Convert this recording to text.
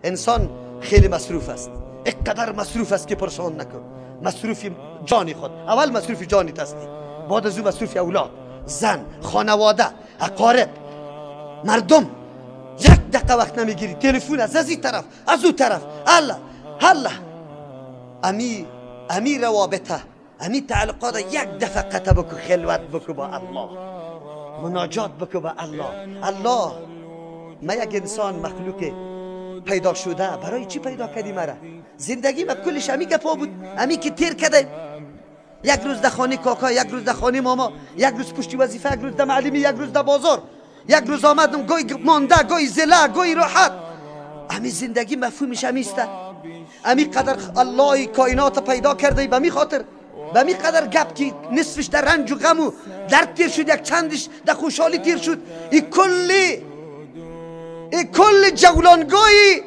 انسان خیلی مصروف است، اینقدر مصروف است که پرسان نکن. مصروف جانی خود، اول مصروف جانیت هستی، بعد از اون مصروف اولاد، زن، خانواده، اقارب، مردم. یک دقیقه وقت نمیگیری، تلفن از این طرف از اون طرف. الله امی روابطه، امی تعلقات یک دفعه قطع بکو، خلوت بکو با الله، مناجات بکو با الله. من یک انسان مخلوق پیدا شده، برای چی پیدا کردی مرا؟ زندگی ما کلش امی گپا بود، امی که تیر کردیم. یک روز در خانه کاکا، یک روز در خانه ماما، یک روز پشتی وظیفه، یک روز در معلمی، یک روز در بازار، یک روز آمدم گوی مانده، گوی زله، گوی راحت. امی زندگی مفهومش امیسته. امی قدر الله کائنات پیدا کرده به می خاطر، به می قدر گپ که نصفش در رنج و غم و درد تیر شد، یک چندش در خوشحالی تیر شد. این کل جولانگاهی